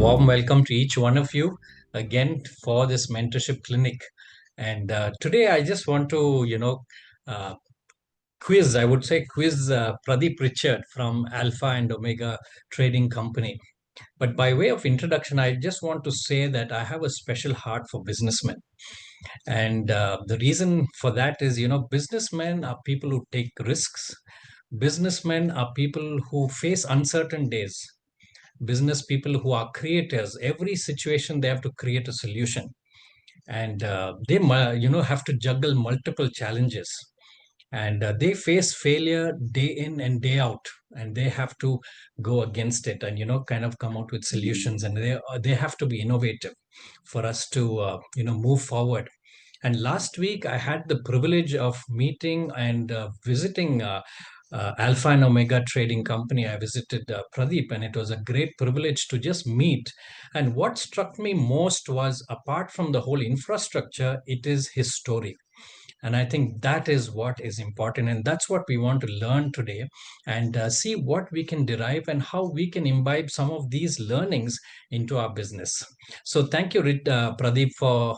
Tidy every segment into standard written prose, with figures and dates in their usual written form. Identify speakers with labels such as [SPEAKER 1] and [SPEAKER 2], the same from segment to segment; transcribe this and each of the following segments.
[SPEAKER 1] warm welcome to each one of you again for this mentorship clinic. And today I just want to, uh, I would say quiz Pradeep Richard from Alpha and Omega Trading Company. But by way of introduction, I just want to say that I have a special heart for businessmen. And the reason for that is, businessmen are people who take risks. Businessmen are people who face uncertain days. Business people who are creators. Every situation they have to create a solution, and they have to juggle multiple challenges, and they face failure day in and day out, and they have to go against it and kind of come out with solutions, and they have to be innovative for us to move forward. And last week, I had the privilege of meeting and visiting Alpha and Omega Trading Company. I visited Pradeep, and it was a great privilege to just meet. And what struck me most was, apart from the whole infrastructure, it is his story. And I think that is what is important. And that's what we want to learn today, and see what we can derive and how we can imbibe some of these learnings into our business. So thank you, Pradeep, for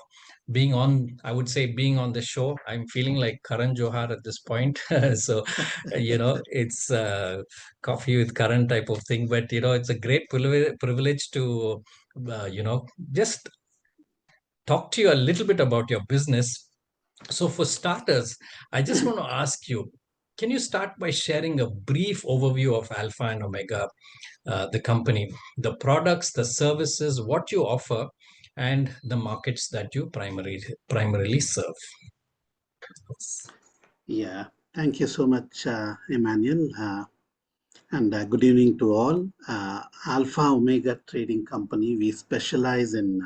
[SPEAKER 1] being on, I would say, being on the show. I'm feeling like Karan Johar at this point. So, it's coffee with Karan type of thing. But, it's a great privilege to, just talk to you a little bit about your business. So, for starters, I just want to ask you, can you start by sharing a brief overview of Alpha and Omega, the company, the products, the services, what you offer, and the markets that you primarily serve?
[SPEAKER 2] Yeah, thank you so much, Emmanuel, and good evening to all. Alpha Omega Trading Company, we specialize in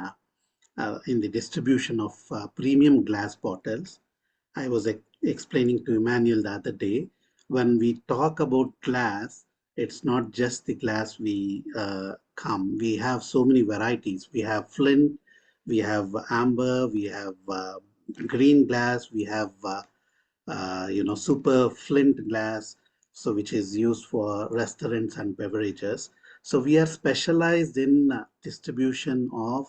[SPEAKER 2] the distribution of premium glass bottles. I was explaining to Emmanuel the other day, when we talk about glass, it's not just the glass come. We have so many varieties. We have flint, we have amber, we have green glass, we have super flint glass, so which is used for restaurants and beverages. So we are specialized in distribution of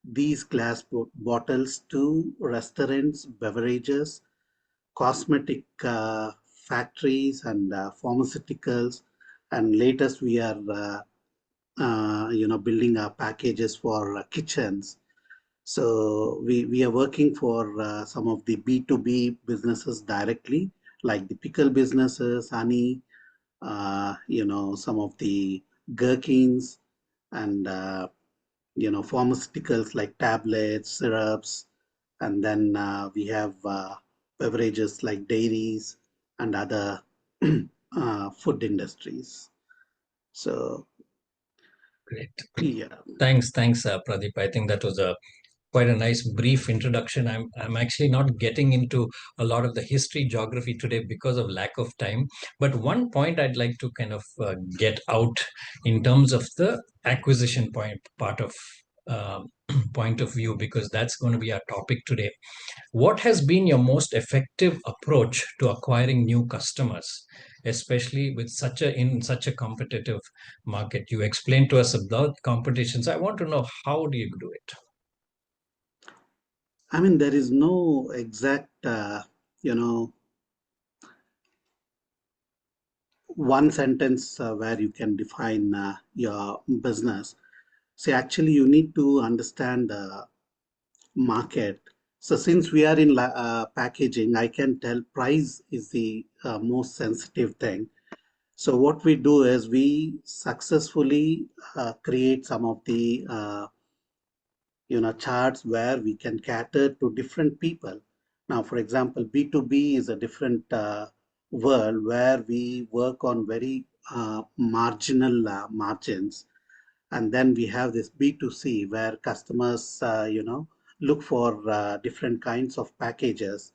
[SPEAKER 2] these glass bottles to restaurants, beverages, cosmetic factories, and pharmaceuticals. And latest, we are building our packages for kitchens. So we are working for some of the B2B businesses directly, like the pickle businesses, honey, some of the gherkins, and pharmaceuticals like tablets, syrups, and then we have beverages like dairies and other food industries. So
[SPEAKER 1] Great.
[SPEAKER 2] yeah.
[SPEAKER 1] Thanks, Pradeep. I think that was a quite a nice brief introduction. I'm actually not getting into a lot of the history geography today because of lack of time. But one point I'd like to kind of get out in terms of the acquisition part of uh, point of view, because that's going to be our topic today. What has been your most effective approach to acquiring new customers, especially with such a competitive market? You explained to us about competitions. I want to know, how do you do it?
[SPEAKER 2] I mean, there is no exact, you know, one sentence where you can define your business. See, actually, you need to understand the market. So, since we are in packaging, I can tell price is the most sensitive thing. So, what we do is we successfully create some of the charts where we can cater to different people. Now, for example, B2B is a different world where we work on very marginal margins. And then we have this B2C where customers look for different kinds of packages.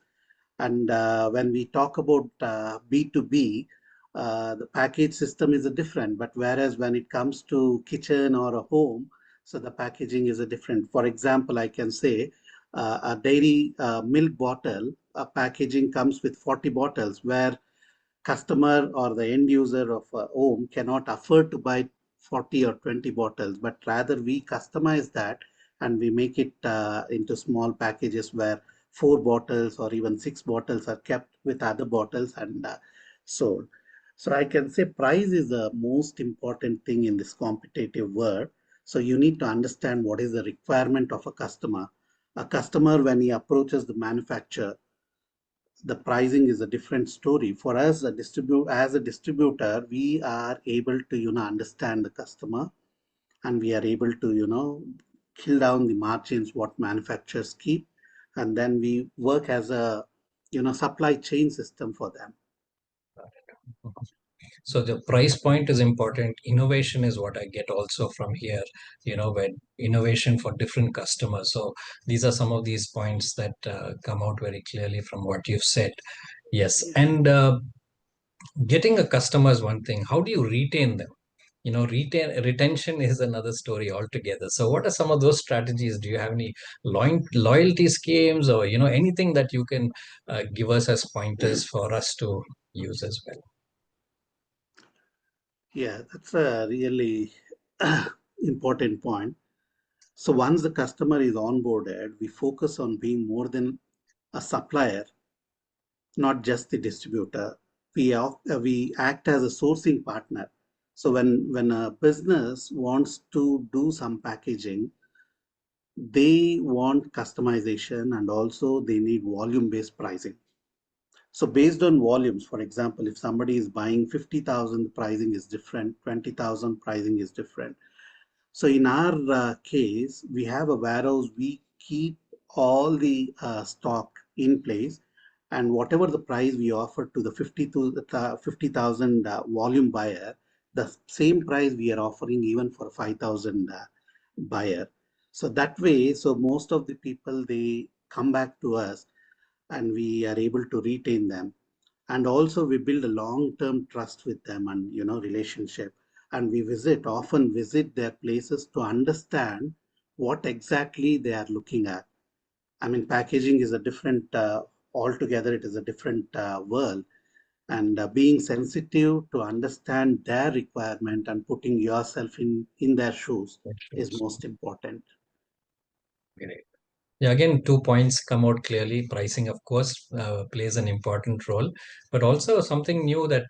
[SPEAKER 2] And when we talk about B2B, the package system is a different, but whereas when it comes to kitchen or a home, so the packaging is a different. For example, I can say a dairy milk bottle, packaging comes with 40 bottles, where customer or the end user of a home cannot afford to buy 40 or 20 bottles, but rather we customize that and we make it into small packages where 4 bottles or even 6 bottles are kept with other bottles and sold. So I can say price is the most important thing in this competitive world. So you need to understand what is the requirement of a customer. A customer, when he approaches the manufacturer, the pricing is a different story. For us, as a distributor, we are able to, understand the customer, and we are able to, kill down the margins what manufacturers keep, and then we work as a, supply chain system for them.
[SPEAKER 1] So the price point is important. Innovation is what I get also from here, when innovation for different customers. So these are some of these points that come out very clearly from what you've said. Yes.
[SPEAKER 2] Yeah.
[SPEAKER 1] And getting a customer is one thing. How do you retain them? Retention is another story altogether. So what are some of those strategies? Do you have any loyalty schemes, or anything that you can give us as pointers for us to use as well?
[SPEAKER 2] Yeah, that's a really important point. So once the customer is onboarded, we focus on being more than a supplier, not just the distributor. We act as a sourcing partner. So when a business wants to do some packaging, they want customization and also they need volume-based pricing. So based on volumes, for example, if somebody is buying 50,000, pricing is different, 20,000 pricing is different. So in our case, we have a warehouse. We keep all the stock in place, and whatever the price we offer to the 50,000 volume buyer, the same price we are offering even for 5,000 buyer. So that way, so most of the people they come back to us, and we are able to retain them, and also we build a long term trust with them and relationship, and we often visit their places to understand what exactly they are looking at. I mean, packaging is a different altogether, it is a different world, and being sensitive to understand their requirement and putting yourself in their shoes is most important.
[SPEAKER 1] Great. Yeah, again, 2 points come out clearly. Pricing, of course, plays an important role, but also something new that,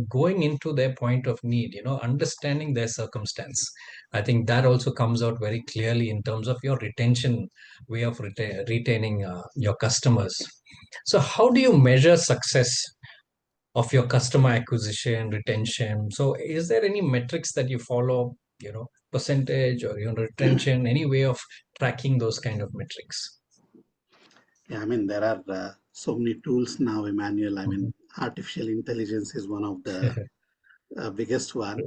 [SPEAKER 1] going into their point of need, understanding their circumstance. I think that also comes out very clearly in terms of your retention, way of retaining your customers. So, how do you measure success of your customer acquisition, retention? So is there any metrics that you follow, percentage or retention, any way of tracking those kind of metrics?
[SPEAKER 2] Yeah, I mean, there are so many tools now, Emmanuel. I
[SPEAKER 1] Mhm.
[SPEAKER 2] mean, artificial intelligence is one of the biggest one.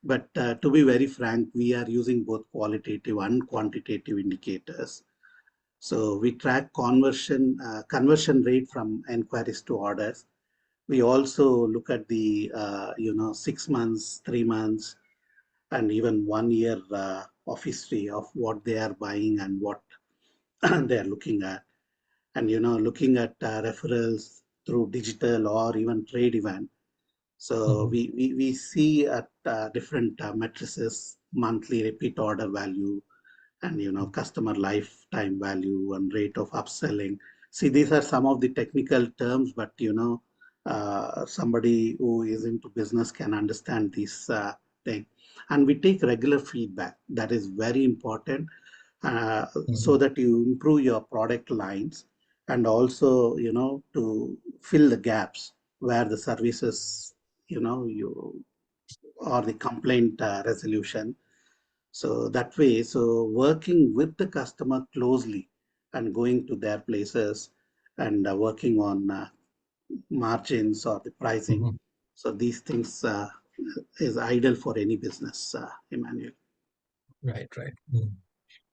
[SPEAKER 2] But to be very frank, we are using both qualitative and quantitative indicators. So we track conversion rate from inquiries to orders. We also look at the 6 months, 3 months, and even 1 year of history of what they are buying and what they are looking at, and looking at referrals through digital or even trade event. So
[SPEAKER 1] Mhm.
[SPEAKER 2] we see at different matrices, monthly repeat order value, and customer lifetime value and rate of upselling. See, these are some of the technical terms, but somebody who is into business can understand this thing. And we take regular feedback. That is very important, so
[SPEAKER 1] Mhm.
[SPEAKER 2] that you improve your product lines, and also to fill the gaps where the services, you or the complaint resolution. So that way, so working with the customer closely and going to their places and working on margins or the pricing.
[SPEAKER 1] Mhm.
[SPEAKER 2] So these things is ideal for any business, Emmanuel.
[SPEAKER 1] Right, right.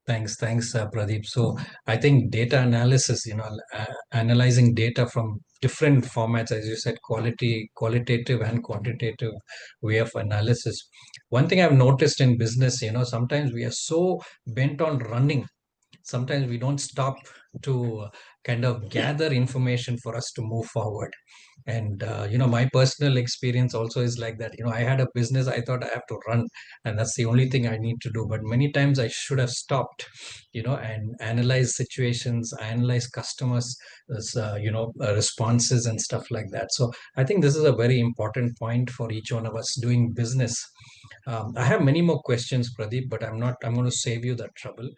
[SPEAKER 1] Thanks, Pradeep. So I think data analysis, analyzing data from different formats, as you said, qualitative and quantitative way of analysis. One thing I've noticed in business, sometimes we are so bent on running. Sometimes we don't stop to kind of
[SPEAKER 2] Yeah.
[SPEAKER 1] gather information for us to move forward. And my personal experience also is like that. I had a business, I thought I have to run, and that's the only thing I need to do. But many times I should have stopped, and analyze situations, analyze customers, responses and stuff like that. So I think this is a very important point for each one of us doing business. I have many more questions, Pradeep, but I'm not. I'm going to save you that trouble.